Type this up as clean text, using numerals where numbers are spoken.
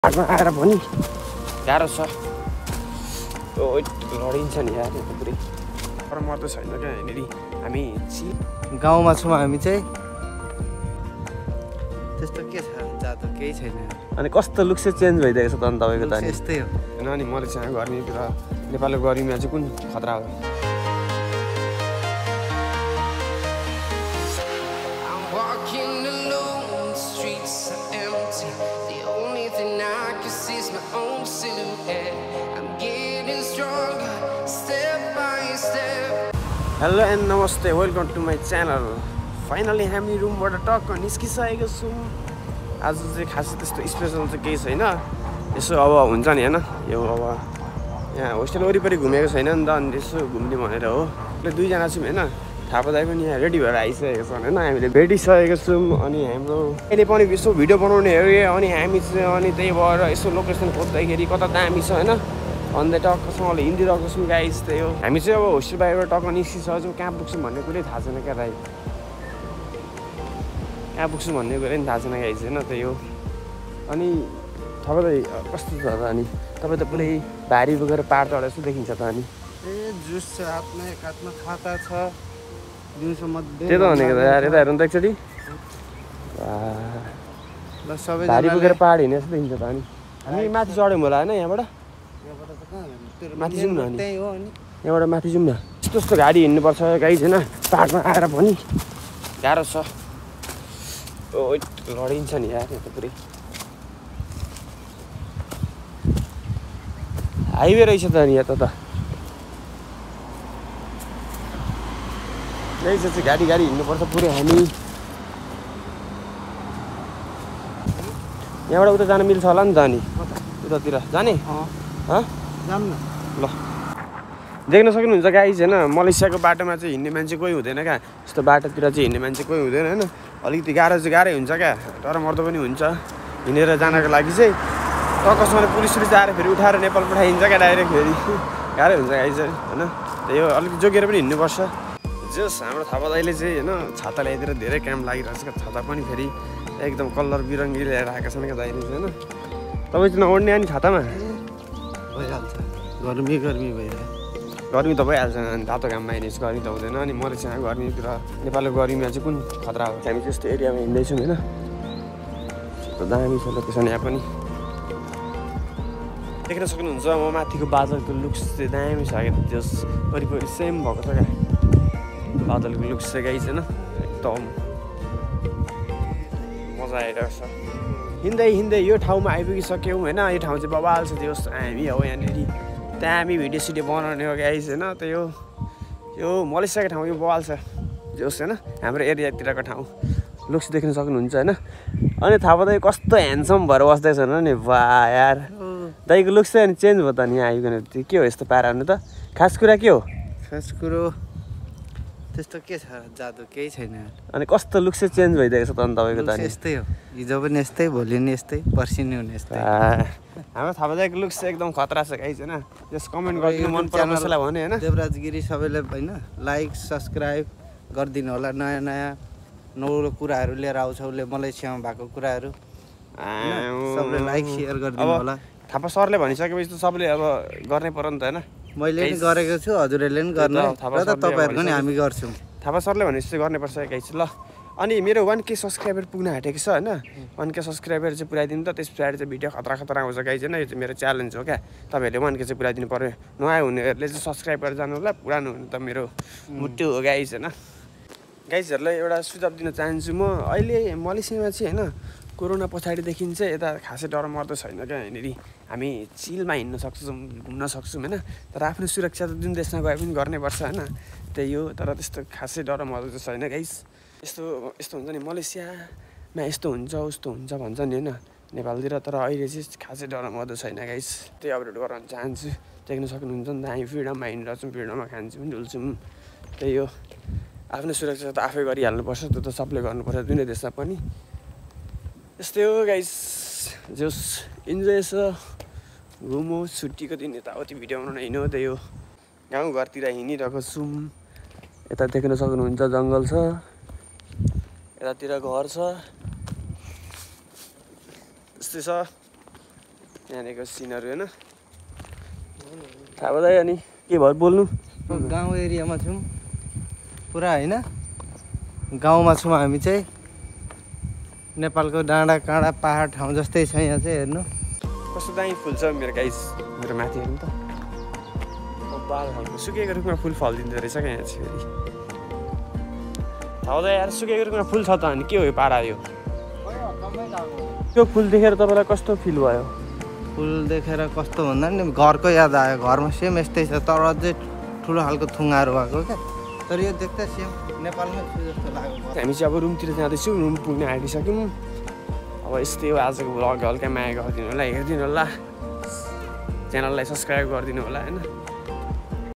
घरमा आएर पनि गाह्रो छ लडिन्छ नि यार यो पुरै तर मर्द छैन क्या यहाँनिर हामी गाउँमा छौँ हामी चाहिँ त्यस्तो के छ जादु केही छैन अनि कस्तो लुक चाहिँ चेन्ज भइदिएको छ त अनि तपाईँको त यस्तै हो होइन अनि मैले चाहिँ गर्मीतिर नेपालको गर्मीमा चाहिँ कुन खतरा हो हेलो एन्ड नमस्ते welcome to my channel finally हामी रुमबाट टक्क निस्किसकेको छौँ आज चाहिँ खासै त्यस्तो स्पेसल चाहिँ केही छैन यसो अब हुन्छ नि होइन यो अब यहाँ होस्टेल वरिपरि घुमेको छैन नि त अनि यसो घुम्ने भनेर हो दुईजना छौँ होइन थाहा पाउँदा पनि यहाँ रेडी भएर आइसकेको छौँ होइन हामीले भेटिसकेको छौँ अनि हाम्रो अहिले पनि यसो भिडियो बनाउने अरे अनि हामी चाहिँ अनि त्यही भएर यसो लोकेसन खोज्दाखेरि कता दामी छ होइन अन्त टक्कसँगले हिँडिरहेको छौँ गाइस त्यही हो हामी चाहिँ अब होस्टेल बाहिरबाट टक्क निस्किसक्छौँ कहाँ पुग्छौँ भन्ने कुरै थाहा छैन क्या दाइ कहाँ पुग्छौँ भन्ने कुरै पनि थाहा छैन गाइस होइन त्यही हो अनि तपाईँ कस्तो छ त अनि तपाईँ त पुरै भारी बोकेर पाहाड चढेर जस्तो देखिन्छ त अनि ए जुस छ हातमा एक हातमा खाता छ दिउँसो मध्ये त्यही त भनेको त यार यता हेर्नु त एकचोटि सबै भारी बोकेर पाहाड हिँड्ने जस्तो देखिन्छ त अनि हामी माथि चढ्यौँ होला होइन यहाँबाट माथि जाउँ न अनि यहाँबाट माथि जाउँ न यस्तो यस्तो गाडी हिँड्नुपर्छ गाडी छैन पाहाडमा आएर पनि गाह्रो छ लडिन्छ नि यार यहाँ त पुरै हाइवे रहेछ त नि यता त रहेछ चाहिँ गाडी हिँड्नुपर्छ पुरै हामी यहाँबाट उता जान मिल्छ होला नि त अनि उतातिर जाने जाऊँ न ल देख्न सक्नुहुन्छ गाइस होइन मलेसियाको बाटोमा चाहिँ हिँड्ने मान्छे कोही हुँदैन क्या यस्तो बाटोतिर चाहिँ हिँड्ने मान्छे कोही हुँदैन होइन अलिकति गाह्रो चाहिँ गाह्रै हुन्छ क्या तर मर्दो पनि हुन्छ हिँडेर जानको लागि चाहिँ टक्कसँग पुलिस आएर फेरि उठाएर नेपाल पठाइदिन्छ क्या डाइरेक्ट फेरि गाह्रै हुन्छ गाइस होइन त्यही हो अलिकति जोगिएर पनि हिँड्नुपर्छ जस हाम्रो थापा दाइले चाहिँ होइन छाता ल्याइदिएर धेरै काम लागिरहेको छ क्या छाता पनि फेरि एकदम कलर बिरङ्गी ल्याएर आएका छन् क्या दाइले चाहिँ होइन तपाईँ चाहिँ नओड्ने अनि छातामा भइहाल्छ गर्मी भइरहेको गर्मी त भइहाल्छ अनि तातो घाम माइनेस गर्मी त हुँदैन अनि मलाई चाहिँ गर्मीतिर नेपालको गर्मीमा चाहिँ कुन खतरा हो हामी त्यस्तो एरियामा हिँड्दैछौँ होइन दामी छ लोकेसन यहाँ पनि देख्न सक्नुहुन्छ म माथिको बादलको लुक्स चाहिँ दामी छ क्या त्यस वरिपरि सेम भएको छ क्या बादलको लुक्स चाहिँ गाइस होइन एकदम मजा आइरहेको छ हिँड्दै यो ठाउँमा आइपुगिसक्यौँ होइन यो ठाउँ चाहिँ बबाल छ त्यो हामी हो यहाँनिर त्यहाँ हामी भिडियो सिडियो बनाउने हो गाइस होइन त्यो यो मलेसियाको ठाउँ यो बबाल छ जोस् होइन हाम्रो एरियातिरको ठाउँ लुक्स देख्न सक्नुहुन्छ होइन अनि थाहा पाउँदै कस्तो ह्यान्डसम भएर बस्दैछ नि बा यार दाइको लुक्स चाहिँ अनि चेन्ज भयो त नि यहाँ आइकन के हो यस्तो पाराउनु त खास कुरा के हो खास कुरो त्यस्तो के छ जादु केही छैन अनि कस्तो लुक्स चाहिँ चेन्ज भइदिएको छ त अनि तपाईँको त यस्तै हो हिजो पनि यस्तै भोलि नि यस्तै पर्सि नि हुने यस्तै हाम्रो थाहा पाउँदैको लुक्स चाहिँ एकदम खतरा छ गाइस होइन त्यस कमेन्ट गरिदिनु मन पराउनु कसैलाई भने होइन देवराज गिरी सबैले होइन लाइक सब्सक्राइब गरिदिनु होला नयाँ नयाँ नौलो कुराहरू लिएर आउँछ उसले मलेसियामा भएको कुराहरू सबले लाइक सेयर गरिदिनु होला थापा सरले भनिसकेपछि त सबले अब गर्नै पर्यो नि त होइन मैले पनि गरेको छु हजुरहरूले पनि गर्नु र त तपाईँहरूको नि हामी गर्छौँ थापा सरले भनेपछि चाहिँ गर्नुपर्छ गाइस ल अनि मेरो 1K सब्सक्राइबर पुग्न आँटेको छ होइन 1K सब्सक्राइबर चाहिँ पुऱ्याइदिनु त त्यस पछाडि चाहिँ भिडियो खतरा आउँछ गाइस होइन यो चाहिँ मेरो च्यालेन्ज हो क्या तपाईँहरूले 1K चाहिँ पुऱ्याइदिनु पऱ्यो नयाँ हुनेहरूले चाहिँ सब्सक्राइब गरेर जानु होला पुरानो हुनु त मेरो मुट्टु हो गाइस होइन गाइसहरूलाई एउटा सुझाव दिन चाहन्छु म अहिले मलेसियामा चाहिँ होइन कोरोना पछाडिदेखि चाहिँ यता खासै डर मर्दो छैन क्या यहाँनिर हामी चिलमा हिँड्न सक्छौँ घुम्न सक्छौँ होइन तर आफ्नो सुरक्षा त जुन देशमा गए पनि गर्नै पर्छ होइन त्यही हो तर त्यस्तो खासै डर मर्दो छैन गाइस यस्तो हुन्छ नि मलेसियामा यस्तो हुन्छ उस्तो हुन्छ भन्छ नि होइन नेपालतिर तर अहिले चाहिँ खासै डर मर्दो छैन गाइस त्यही अपडेट गराउन चाहन्छु देख्न सक्नुहुन्छ नि त हामी फ्रिडममा हिँडिरहेछौँ फ्रिडममा खान्छौँ डुल्छौँ त्यही हो आफ्नो सुरक्षा त आफै गरिहाल्नुपर्छ त्यो त सबले गर्नुपर्छ जुनै देशमा पनि यस्तै हो गाइस जस इन्जोय छ घुमो छुट्टीको दिन यताउति भिडियो बनाउन हिँड्यो त्यही हो गाउँघरतिर हिँडिरहेको छौँ यता देख्न सक्नुहुन्छ जङ्गल छ यतातिर घर छ त्यस्तै छ यहाँनिरको सिनहरू होइन थाहा भयो अनि के भयो बोल्नु गाउँ एरियामा छौँ पुरा होइन गाउँमा छौँ हामी चाहिँ नेपालको डाँडा काँडा पहाड ठाउँ जस्तै छ यहाँ चाहिँ हेर्नु कस्तो दामी फुल छ मेरो गाइस मेरो माथि हेर्नु त बाल खालको सुकेको रुखमा फुल फलिदिँदो रहेछ क्या यहाँ चाहिँ फेरि थाहा हुँदा यार सुकेको रुखमा फुल छ त अनि के हो यो पारा यो त्यो फुल देखेर तपाईँलाई कस्तो फिल भयो फुल देखेर कस्तो भन्दा नि घरको याद आयो घरमा सेम यस्तै छ तर अझै ठुलो खालको थुङ्गाहरू भएको क्या तर यो देख्दा सेम नेपालमै छु जस्तो लाग्यो हामी चाहिँ अब रुमतिर जाँदैछौँ रुम पुग्न आँटिसक्यौँ अब यस्तै हो आजको भ्लग हल्का माया गरिदिनु होला हेरिदिनु होला च्यानललाई सब्सक्राइब गरिदिनु होला होइन